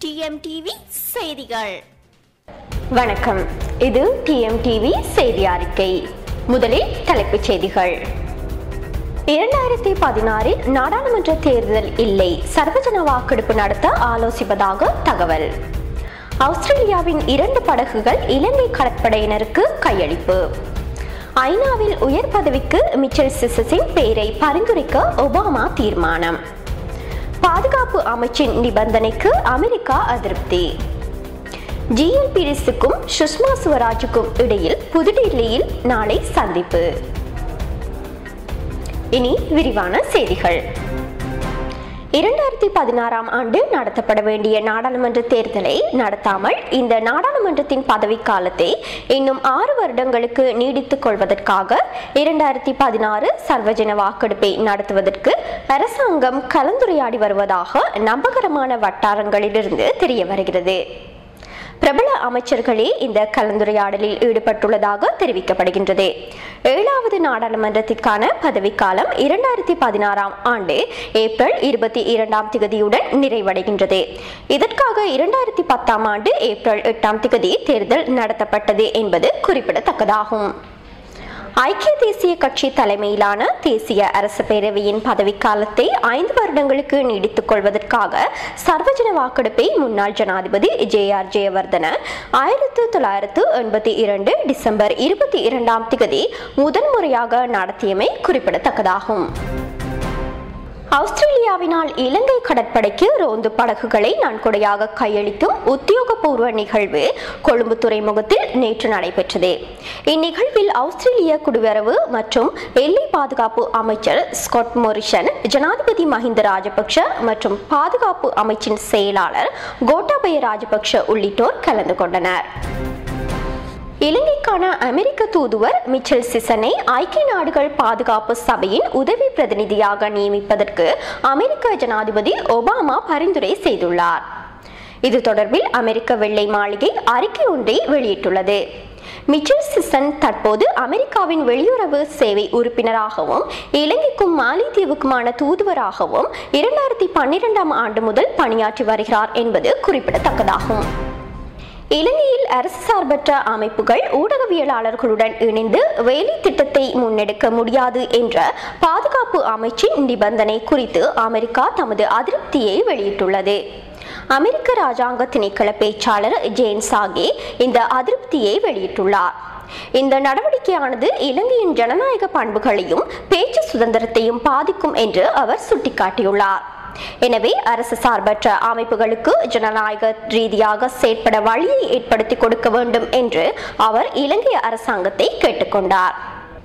டிஎம்டிவி செய்திகள். வணக்கம், இது டிஎம்டிவி செய்தி அறிக்கை. முதலில் தலைப்புச் செய்திகள். 2016 நாடாளுமன்ற தேர்தல் இல்லை, சர்வஜன வாக்கெடுப்பு நடத்த ஆலோசிப்பதாக தகவல். ஆஸ்திரேலியாவின் 2 படகுகள் இலங்கை கடற்படையினருக்கு கையளிப்பு. ஐநாவில் உயர் பதவிக்கு மிச்சல் சிசஸின் பெயரை பரிந்துரைக்க ஒபாமா தீர்மானம். பாதுகாப்பு அமைச்சின் நிபந்தனைக்கு அமெரிக்கா அதிருப்தி. ஜிஎல் பீரிஸுக்கும் சுஷ்மா சுவராஜுக்கும் இடையில் புதுடில்லியில் நாளை சந்திப்பு. இனி விரிவான செய்திகள். 2016 ஆண்டு நடத்தப்பட வேண்டிய நாடாளுமன்ற தேர்தலை நடத்தாமல் இந்த நாடாளுமன்றத்தின் பதவிக்காலத்தை இன்னும் 6 வருடங்களுக்கு நீடித்துக் கொள்வதற்காக 2016 சர்வஜன வாக்கெடுப்பை நடத்துவதற்கு அரசாங்கம் கலந்துரையாடி வருவதாக நம்பகரமான வட்டாரங்களிலிருந்து தெரிய வருகிறது. பிரபல அமைச்சர்களே இந்த கலந்துரையாடலில் ஈடுபட்டுள்ளதாக தெரிவிக்கப்படுகின்றது. 7வது நாடாளுமன்றத்திற்கான பதவிக்காலம் 2016 ஆண்டு ஏப்ரல் 22 நிறைவடைகின்றது. இதற்காக 2010 ஆண்டு ஏப்ரல் 8 தேர்தல் நடத்தப்பட்டது என்பது குறிப்பிடத்தக்கதாகும். ஐக்கிய தேசிய கட்சி தலைமையிலான தேசிய அரசு பேரவையின் பதவிக்காலத்தை 5 வருடங்களுக்கு நீடித்துக் கொள்வதற்காக சர்வஜன வாக்கெடுப்பை முன்னாள் ஜனாதிபதி JR ஜெயவர்தன 1982 டிசம்பர் 22 முதன்முறையாக நடத்தியமை குறிப்பிடத்தக்கதாகும். ஆஸ்திரேலியாவினால் இலங்கை கடற்படைக்கு ரோந்து படகுகளை நன்கொடையாக கையளிக்கும் உத்தியோகபூர்வ நிகழ்வு கொழும்பு துறைமுகத்தில் நேற்று நடைபெற்றது. இந்நிகழ்வில் ஆஸ்திரேலிய குடிவரவு மற்றும் எல்லை பாதுகாப்பு அமைச்சர் ஸ்காட் மோரிசன், ஜனாதிபதி மஹிந்த ராஜபக்ஷ மற்றும் பாதுகாப்பு அமைச்சின் செயலாளர் கோட்டாபய ராஜபக்ஷ உள்ளிட்டோர் கலந்து கொண்டனர். இலங்கைக்கான அமெரிக்க தூதுவர் மிச்சல் சிசனை ஐக்கிய நாடுகள் பாதுகாப்பு சபையின் உதவி பிரதிநிதியாக நியமிப்பதற்கு அமெரிக்க ஜனாதிபதி ஒபாமா பரிந்துரை செய்துள்ளார். இது தொடர்பில் அமெரிக்க வெள்ளை மாளிகை அறிக்கை ஒன்றை வெளியிட்டுள்ளது. மிச்சல் சிசன் தற்போது அமெரிக்காவின் வெளியுறவு சேவை உறுப்பினராகவும் இலங்கைக்கும் மாலைத்தீவுக்குமான தூதுவராகவும் 2012 ஆண்டு முதல் பணியாற்றி வருகிறார் என்பது குறிப்பிடத்தக்கதாகும். இலங்கையில் அரசு சார்பற்ற அமைப்புகள் ஊடகவியலாளர்களுடன் இணைந்து வேலை திட்டத்தை முன்னெடுக்க முடியாது என்ற பாதுகாப்பு அமைச்சின் நிபந்தனை குறித்து அமெரிக்கா தமது அதிருப்தியை வெளியிட்டுள்ளது. அமெரிக்க ராஜாங்க திணைக்கள பேச்சாளர் ஜேன் சாகே இந்த அதிருப்தியை வெளியிட்டுள்ளார். இந்த நடவடிக்கையானது இலங்கையின் ஜனநாயக பண்புகளையும் பேச்சு சுதந்திரத்தையும் பாதிக்கும் என்று அவர் சுட்டிக்காட்டியுள்ளார். எனவே அரசு சார்பற்ற அமைப்புகளுக்கு ஜனநாயக ரீதியாக செயற்பட வழியை ஏற்படுத்தி கொடுக்க வேண்டும் என்று அவர் இலங்கை அரசாங்கத்தை கேட்டுக்கொண்டார்.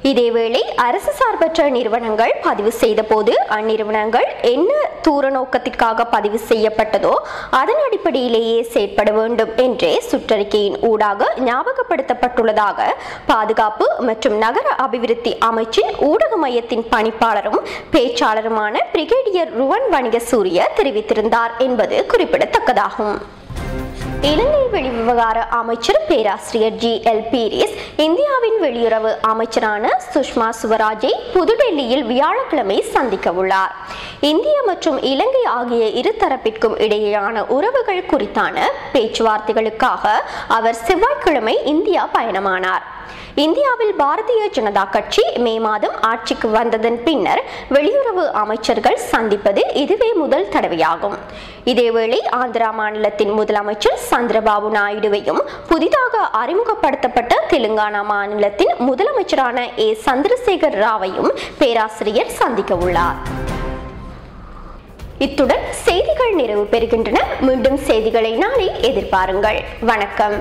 இதேவேளை அரசு சார்பற்ற நிறுவனங்கள் பதிவு செய்த போது அந்நிறுவனங்கள் என்ன தூர நோக்கத்திற்காக பதிவு செய்யப்பட்டதோ அதன் அடிப்படையிலேயே செயற்பட வேண்டும் என்றே சுற்றறிக்கையின் ஊடாக ஞாபகப்படுத்தப்பட்டுள்ளதாக பாதுகாப்பு மற்றும் நகர அபிவிருத்தி அமைச்சின் ஊடக மையத்தின் பணிப்பாளரும் பேச்சாளருமான பிரிகேடியர் ருவன் வணிகசூரிய தெரிவித்திருந்தார் என்பது குறிப்பிடத்தக்கதாகும். இலங்கை வெளிவிவகார அமைச்சர் பேராசிரியர் JL பீரிஸ் இந்தியாவின் வெளியுறவு அமைச்சரான சுஷ்மா சுவராஜை புதுடெல்லியில் வியாழக்கிழமை சந்திக்க உள்ளார். இந்தியா மற்றும் இலங்கை ஆகிய இருதரப்பிற்கும் இடையேயான உறவுகள் குறித்தான பேச்சுவார்த்தைகளுக்காக அவர் செவ்வாய்க்கிழமை இந்தியா பயணமானார். இந்தியாவில் பாரதிய ஜனதா கட்சி மே மாதம் ஆட்சிக்கு வந்ததன் பின்னர் வெளியுறவு அமைச்சர்கள் சந்திப்பது இதுவே முதல் தடவையாகும். இதேவேளை ஆந்திரா மாநிலத்தின் முதலமைச்சர் சந்திரபாபு நாயுடுவையும் புதிதாக அறிமுகப்படுத்தப்பட்ட தெலுங்கானா மாநிலத்தின் முதலமைச்சரான சந்திரசேகர் ராவையும் பேராசிரியர் சந்திக்க உள்ளார். இத்துடன் செய்திகள் நிறைவு பெறுகின்றன. மீண்டும் செய்திகளை நாளை எதிர்பாருங்கள். வணக்கம்.